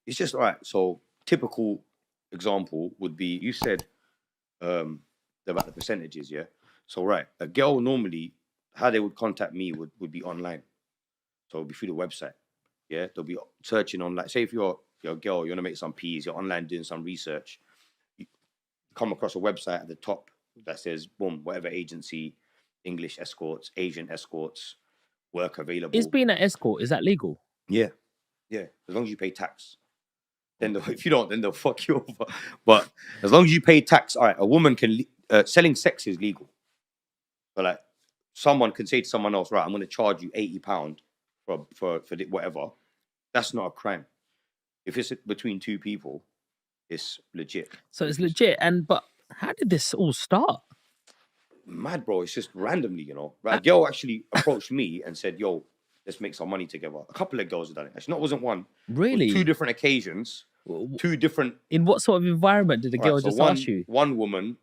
it's just all right. So typical example would be you said about the percentages, yeah. So right, a girl normally how they would contact me would be online. So it'll be through the website. Yeah, they'll be searching on like say if you're a girl, you want to make some peas, you're online doing some research, you come across a website at the top that says boom, whatever agency, English escorts, Asian escorts, work Is available. being an escort, is that legal? Yeah, yeah. As long as you pay tax. Then if you don't, then they'll fuck you over. But as long as you pay tax, all right, a woman can selling sex is legal. But like someone can say to someone else, right, I'm going to charge you £80 for whatever. That's not a crime. If it's between two people, it's legit. So it's legit. But how did this all start? Mad, bro. It's just randomly, you know. Right? A girl actually approached me and said, "Yo, let's make some money together." A couple of girls have done it. Actually, not wasn't one. Really? It was two different occasions. Two different. In what sort of environment did the girl just ask you? One woman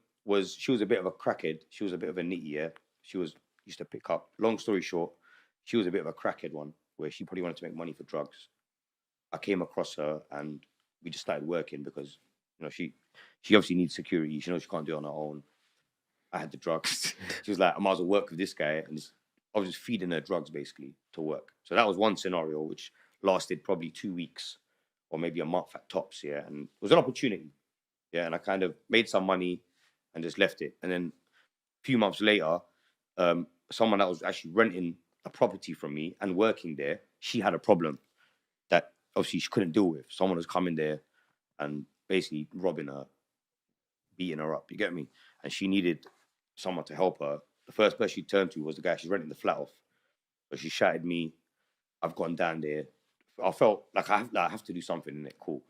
she was a bit of a crackhead. She was a bit of a nitty, yeah. She used to pick up. Long story short, she was a bit of a crackhead one where she probably wanted to make money for drugs. I came across her and we just started working because you know she obviously needs security. She knows she can't do it on her own. I had the drugs. She was like, I might as well work with this guy, and I was just feeding her drugs basically to work. So that was one scenario which lasted probably 2 weeks or maybe a month at tops. Yeah, and it was an opportunity. Yeah, and I kind of made some money and just left it. And then a few months later, someone that was actually renting a property from me and working there, she had a problem that obviously she couldn't deal with. Someone was coming there and basically robbing her, beating her up. You get me? And she needed someone to help her. The first person she turned to was the guy she's renting the flat off. So she shouted me. I've gone down there. I felt like I have to do something in it. Cool.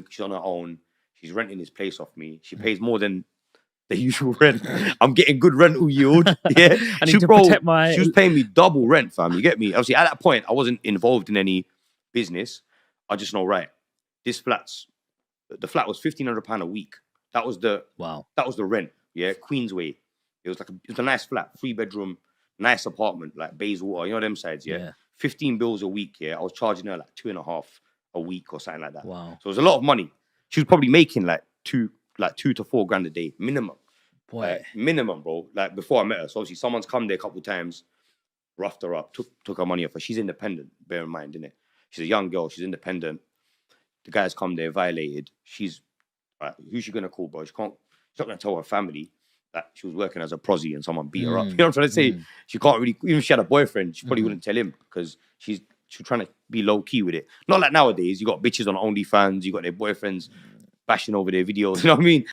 She's on her own. She's renting this place off me. She pays more than the usual rent. I'm getting good rental yield. Yeah. I need to protect She was paying me double rent, fam. You get me? Obviously, at that point, I wasn't involved in any business. I just know, right, the flat was £1,500 a week. That was the rent. Yeah, Queensway. It was a nice flat, 3-bedroom, nice apartment, like Bayswater, you know them sides, yeah? 15 bills a week, yeah. I was charging her like 2.5 a week or something like that. Wow. So it was a lot of money. She was probably making like 2 to 4 grand a day, minimum. Boy. Minimum, bro. Like before I met her. So obviously someone's come there a couple of times, roughed her up, took her money off her. She's independent, bear in mind, innit? She's a young girl, she's independent. The guy's come there, violated. She's who's she gonna call, bro? She's not gonna tell her family that she was working as a prosy and someone beat her up. You know what I'm trying to say? She can't really, even if she had a boyfriend, she probably wouldn't tell him because she's trying to be low key with it. Not like nowadays, you got bitches on OnlyFans, you got their boyfriends bashing over their videos, you know what I mean?